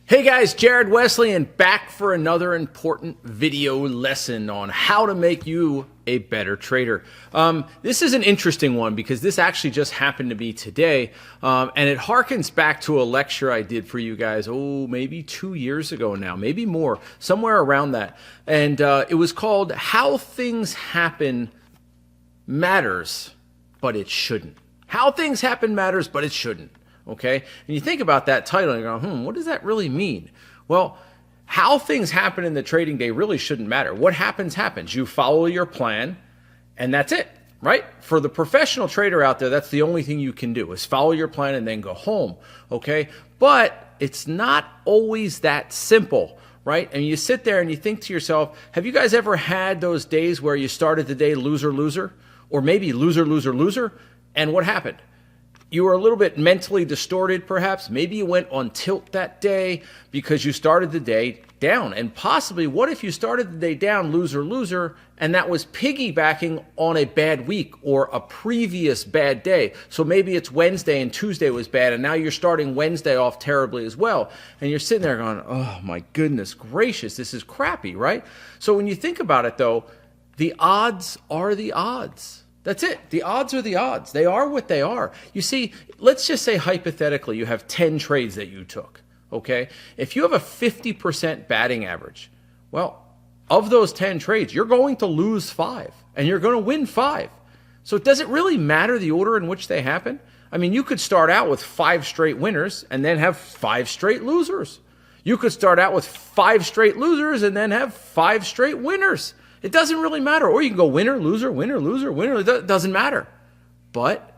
Hey guys, Jared Wesleyan back for another important video lesson on how to make you a better trader. This is an interesting one because this actually just happened to me today, and it harkens back to a lecture I did for you guys, maybe 2 years ago now, maybe more, somewhere around that. And it was called How Things Happen Matters, but It Shouldn't. How Things Happen Matters, but It Shouldn't. Okay, and you think about that title and you go, what does that really mean? Well, how things happen in the trading day really shouldn't matter. What happens, happens. You follow your plan, and that's it, right? For the professional trader out there, that's the only thing you can do is follow your plan and then go home, okay? But it's not always that simple, right? And you sit there and you think to yourself, have you guys ever had those days where you started the day loser, loser, or maybe loser, loser, loser, and what happened? You were a little bit mentally distorted, perhaps. Maybe you went on tilt that day because you started the day down. And possibly, what if you started the day down, loser, loser, and that was piggybacking on a bad week or a previous bad day? So maybe it's Wednesday and Tuesday was bad, and now you're starting Wednesday off terribly as well. And you're sitting there going, oh my goodness gracious, this is crappy, right? So when you think about it, though, the odds are the odds. That's it. The odds are the odds. They are what they are. You see, let's just say hypothetically you have 10 trades that you took, okay? If you have a 50% batting average, well, of those 10 trades, you're going to lose 5 and you're going to win 5. So does it really matter the order in which they happen? I mean, you could start out with 5 straight winners and then have 5 straight losers. You could start out with 5 straight losers and then have 5 straight winners. It doesn't really matter. Or you can go winner, loser, winner, loser, winner. It doesn't matter. But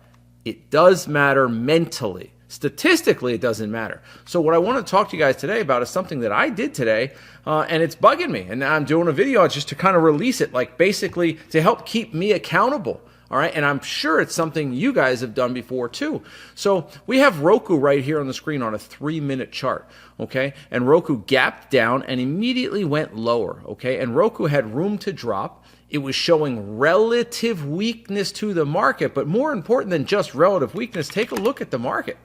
it does matter mentally. Statistically, it doesn't matter. So what I want to talk to you guys today about is something that I did today, and it's bugging me. And I'm doing a video just to kind of release it, like basically to help keep me accountable. All right, and I'm sure it's something you guys have done before too. So we have Roku right here on the screen on a 3-minute chart, okay? And Roku gapped down and immediately went lower, okay? And Roku had room to drop. It was showing relative weakness to the market, but more important than just relative weakness, take a look at the market.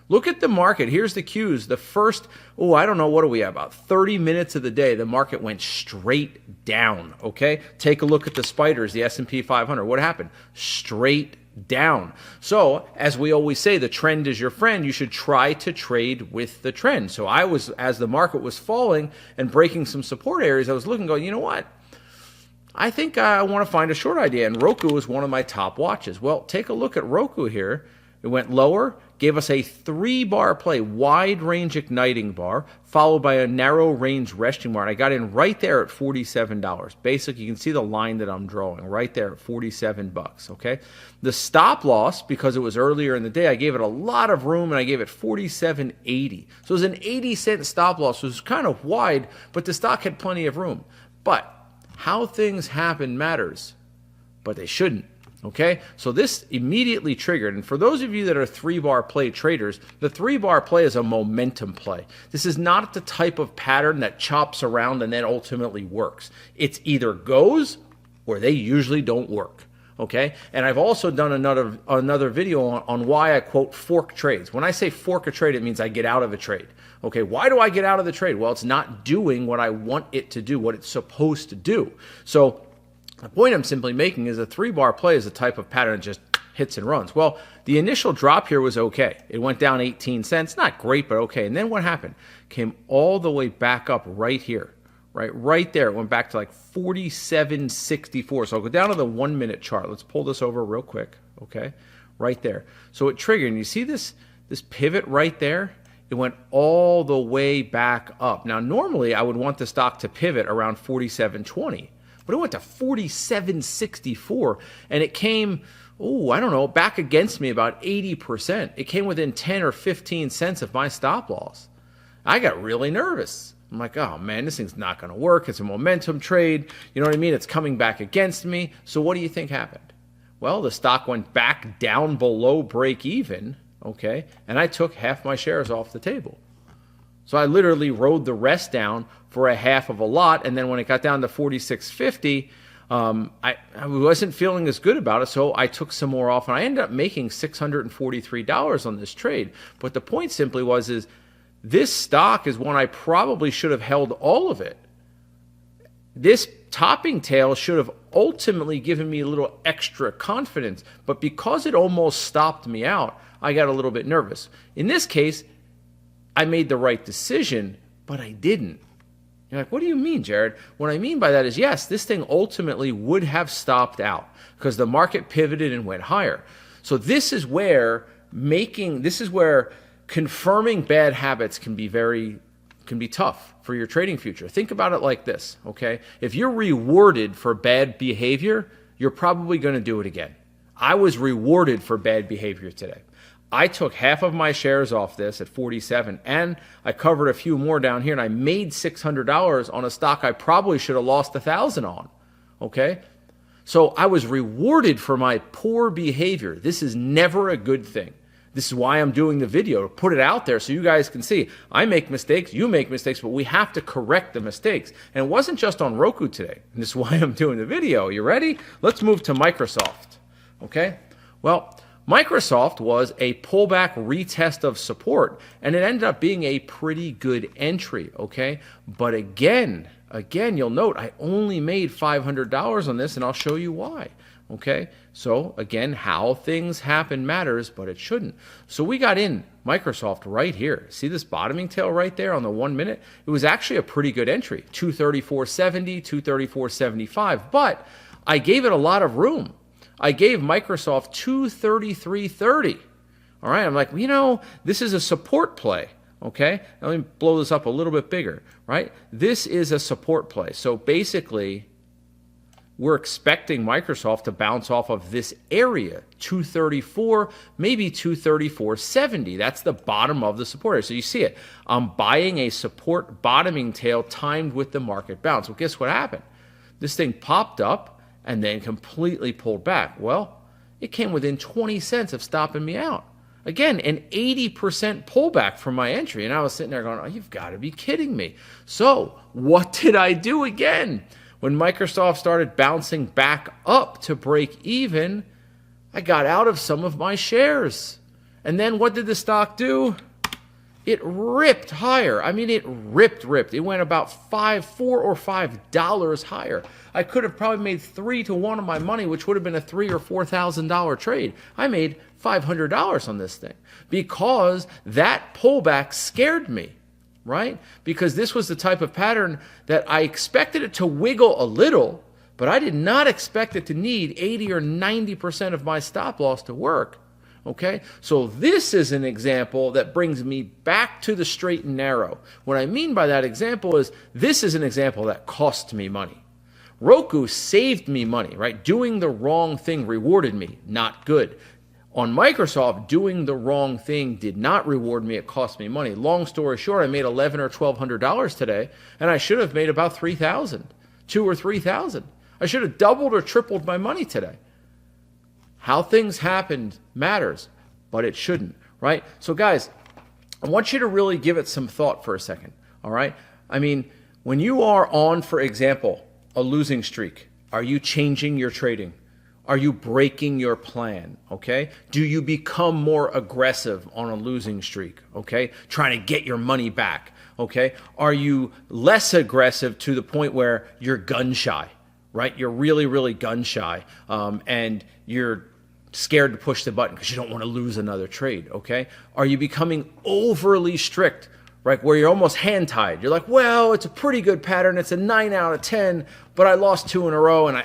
Look at the market. Here's the cues. The first, I don't know, what do we have? About 30 minutes of the day, the market went straight down, okay? Take a look at the spiders, the S&P 500. What happened? Straight down. So, as we always say, the trend is your friend. You should try to trade with the trend. So I was, as the market was falling and breaking some support areas, I was looking going, you know what? I think I want to find a short idea, and Roku is one of my top watches. Well, take a look at Roku here. It went lower, gave us a 3-bar play, wide range igniting bar, followed by a narrow range resting bar. And I got in right there at $47. Basically, you can see the line that I'm drawing right there at $47, okay? The stop loss, because it was earlier in the day, I gave it a lot of room and I gave it $47.80. So it was an 80-cent stop loss. It was kind of wide, but the stock had plenty of room. But how things happen matters, but they shouldn't. Okay, so this immediately triggered, and for those of you that are 3-bar play traders, the 3-bar play is a momentum play. This is not the type of pattern that chops around and then ultimately works. It's either goes or they usually don't work. Okay, and I've also done another video on why I quote fork trades. When I say fork a trade, it means I get out of a trade. Okay, why do I get out of the trade? Well, it's not doing what I want it to do, what it's supposed to do. So the point I'm simply making is a 3-bar play is a type of pattern that just hits and runs. Well, the initial drop here was okay. It went down 18 cents. Not great, but okay. And then what happened? Came all the way back up right here, right there. It went back to like 47.64. So I'll go down to the 1-minute chart. Let's pull this over real quick, okay? Right there. So it triggered. And you see this pivot right there? It went all the way back up. Now, normally I would want the stock to pivot around 47.20. But it went to 47.64, and it came, I don't know, back against me about 80%. It came within 10 or 15 cents of my stop loss. I got really nervous. I'm like, oh man, this thing's not going to work. It's a momentum trade. You know what I mean? It's coming back against me. So what do you think happened? Well, the stock went back down below break even, okay, and I took half my shares off the table. So I literally rode the rest down for a half of a lot, and then when it got down to 46.50, I wasn't feeling as good about it, so I took some more off, and I ended up making $643 on this trade. But the point simply was this stock is one I probably should have held all of it. This topping tail should have ultimately given me a little extra confidence, but because it almost stopped me out, I got a little bit nervous. In this case, I made the right decision, but I didn't. You're like, what do you mean, Jared? What I mean by that is, yes, this thing ultimately would have stopped out because the market pivoted and went higher. So this is where confirming bad habits can be tough for your trading future. Think about it like this, okay? If you're rewarded for bad behavior, you're probably going to do it again. I was rewarded for bad behavior today. I took half of my shares off this at 47, and I covered a few more down here, and I made $600 on a stock I probably should have lost $1,000 on, okay? So I was rewarded for my poor behavior. This is never a good thing. This is why I'm doing the video, to put it out there so you guys can see. I make mistakes, you make mistakes, but we have to correct the mistakes. And it wasn't just on Roku today. And this is why I'm doing the video. You ready? Let's move to Microsoft, okay? Well, Microsoft was a pullback retest of support, and it ended up being a pretty good entry, okay? But again, you'll note I only made $500 on this, and I'll show you why, okay? So again, how things happen matters, but it shouldn't. So we got in Microsoft right here. See this bottoming tail right there on the 1 minute? It was actually a pretty good entry, 234.70, 234.75, but I gave it a lot of room. I gave Microsoft 233.30. All right, I'm like, this is a support play, okay? Now let me blow this up a little bit bigger, right? This is a support play. So basically, we're expecting Microsoft to bounce off of this area, 234, maybe 234.70. That's the bottom of the support area. So you see it. I'm buying a support bottoming tail timed with the market bounce. Well, guess what happened? This thing popped up and then completely pulled back. Well, it came within 20 cents of stopping me out. Again, an 80% pullback from my entry. And I was sitting there going, oh, you've got to be kidding me. So what did I do again? When Microsoft started bouncing back up to break even, I got out of some of my shares. And then what did the stock do? It ripped higher. I mean, it ripped. It went about $4 or $5 higher. I could have probably made 3 to 1 of my money, which would have been a $3,000 or $4,000 trade. I made $500 on this thing because that pullback scared me, right? Because this was the type of pattern that I expected it to wiggle a little, but I did not expect it to need 80 or 90% of my stop loss to work. Okay, so this is an example that brings me back to the straight and narrow. What I mean by that example is this is an example that cost me money. Roku saved me money, right? Doing the wrong thing rewarded me, not good. On Microsoft, doing the wrong thing did not reward me, it cost me money. Long story short, I made $1,100 or $1,200 today, and I should have made about $3,000, $2,000 or $3,000. I should have doubled or tripled my money today. How things happened matters, but it shouldn't, right? So guys, I want you to really give it some thought for a second, all right? I mean, when you are on, for example, a losing streak, are you changing your trading? Are you breaking your plan, okay? Do you become more aggressive on a losing streak, okay? Trying to get your money back, okay? Are you less aggressive to the point where you're gun shy, right? You're really, really gun shy, and you're scared to push the button because you don't want to lose another trade, okay? Are you becoming overly strict, right, where you're almost hand-tied? You're like, well, it's a pretty good pattern. It's a 9 out of 10, but I lost 2 in a row, and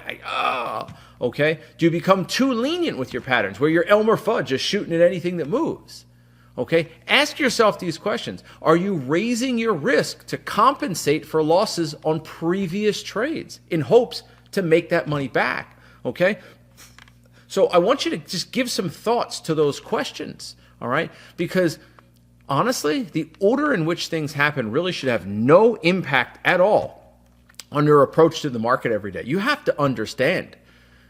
okay? Do you become too lenient with your patterns where you're Elmer Fudd just shooting at anything that moves? Okay? Ask yourself these questions. Are you raising your risk to compensate for losses on previous trades in hopes to make that money back? Okay? So I want you to just give some thoughts to those questions, all right? Because honestly, the order in which things happen really should have no impact at all on your approach to the market every day. You have to understand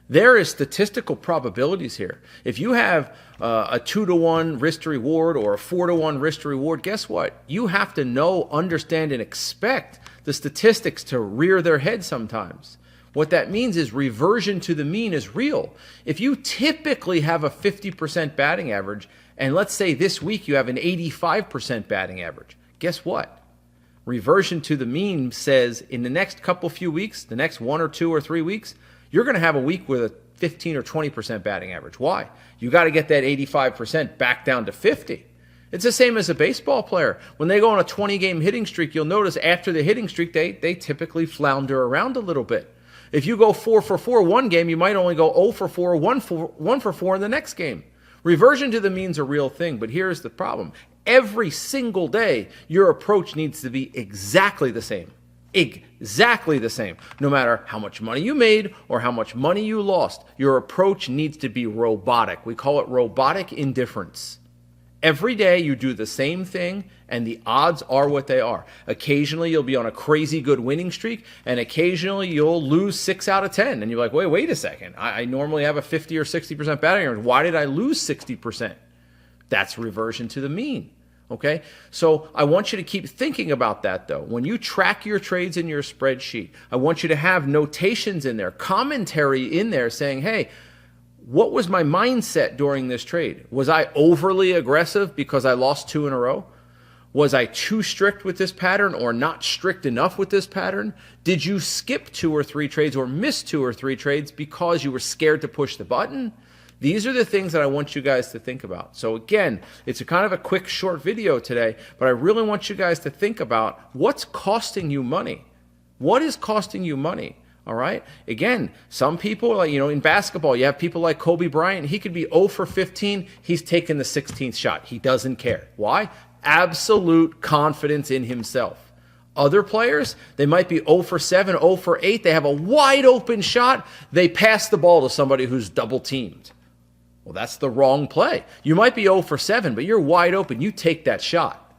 there is statistical probabilities here. If you have a 2-to-1 risk to reward or a 4-to-1 risk to reward, guess what? You have to know, understand, and expect the statistics to rear their head sometimes. What that means is reversion to the mean is real. If you typically have a 50% batting average, and let's say this week you have an 85% batting average, Guess what? Reversion to the mean says in the next few weeks, the next 1 or 2 or 3 weeks, you're going to have a week with a 15 or 20% batting average. Why? You got to get that 85% back down to 50. It's the same as a baseball player. When they go on a 20-game hitting streak, you'll notice after the hitting streak, they typically flounder around a little bit. If you go 4 for 4 one game, you might only go 0 for 4, 1 for 4 in the next game. Reversion to the mean's a real thing, but here's the problem. Every single day, your approach needs to be exactly the same. Exactly the same. No matter how much money you made or how much money you lost, your approach needs to be robotic. We call it robotic indifference. Every day you do the same thing, and the odds are what they are. Occasionally you'll be on a crazy good winning streak, and occasionally you'll lose 6 out of 10. And you're like, wait a second. I normally have a 50 or 60% batting average. Why did I lose 60%? That's reversion to the mean. Okay? So I want you to keep thinking about that, though. When you track your trades in your spreadsheet, I want you to have notations in there, commentary in there saying, hey, what was my mindset during this trade? Was I overly aggressive because I lost 2 in a row? Was I too strict with this pattern or not strict enough with this pattern? Did you skip 2 or 3 trades or miss 2 or 3 trades because you were scared to push the button? These are the things that I want you guys to think about. So again, it's a kind of a quick, short video today, but I really want you guys to think about what's costing you money. What is costing you money? All right. Again, some people, like, in basketball, you have people like Kobe Bryant. He could be 0 for 15. He's taking the 16th shot. He doesn't care. Why? Absolute confidence in himself. Other players, they might be 0 for 7, 0 for 8. They have a wide open shot. They pass the ball to somebody who's double teamed. Well, that's the wrong play. You might be 0 for 7, but you're wide open. You take that shot.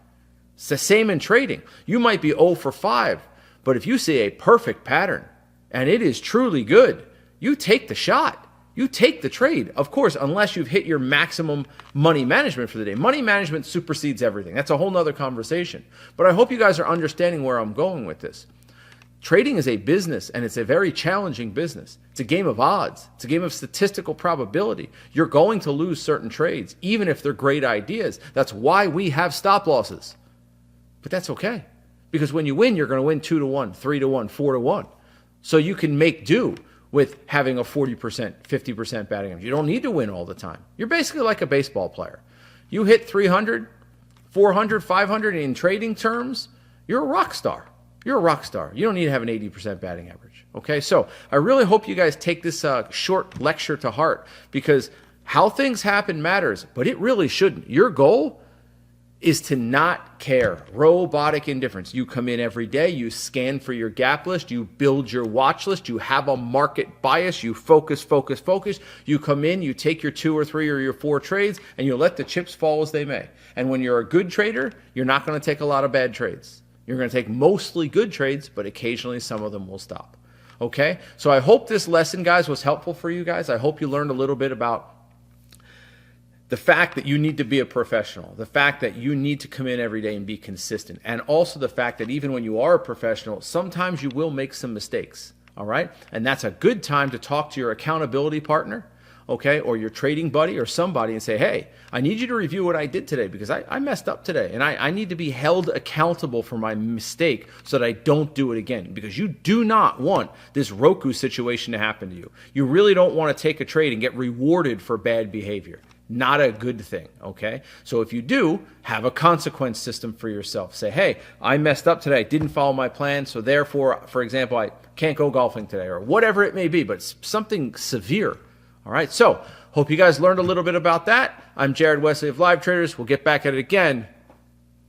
It's the same in trading. You might be 0 for 5, but if you see a perfect pattern, and it is truly good, you take the shot. You take the trade. Of course, unless you've hit your maximum money management for the day. Money management supersedes everything. That's a whole nother conversation. But I hope you guys are understanding where I'm going with this. Trading is a business, and it's a very challenging business. It's a game of odds. It's a game of statistical probability. You're going to lose certain trades, even if they're great ideas. That's why we have stop losses. But that's okay. Because when you win, you're going to win 2 to 1, 3 to 1, 4 to 1. So you can make do with having a 40%, 50% batting average. You don't need to win all the time. You're basically like a baseball player. You hit 300, 400, 500 in trading terms, you're a rock star. You're a rock star. You don't need to have an 80% batting average. Okay, so I really hope you guys take this short lecture to heart, because how things happen matters, but it really shouldn't. Your goal is to not care. Robotic indifference. You come in every day, you scan for your gap list, you build your watch list, you have a market bias, you focus. You come in, you take your 2 or 3 or your 4 trades, and you let the chips fall as they may. And when you're a good trader, you're not going to take a lot of bad trades. You're going to take mostly good trades, but occasionally some of them will stop. Okay? So I hope this lesson, guys, was helpful for you guys. I hope you learned a little bit about the fact that you need to be a professional, the fact that you need to come in every day and be consistent, and also the fact that even when you are a professional, sometimes you will make some mistakes, all right? And that's a good time to talk to your accountability partner, okay, or your trading buddy or somebody and say, hey, I need you to review what I did today because I messed up today, and I need to be held accountable for my mistake so that I don't do it again, because you do not want this Roku situation to happen to you. You really don't want to take a trade and get rewarded for bad behavior. Not a good thing, okay? So if you do, have a consequence system for yourself. Say, hey, I messed up today. I didn't follow my plan, so therefore, for example, I can't go golfing today, or whatever it may be, but something severe, all right? So hope you guys learned a little bit about that. I'm Jared Wesley of Live Traders. We'll get back at it again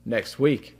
next week.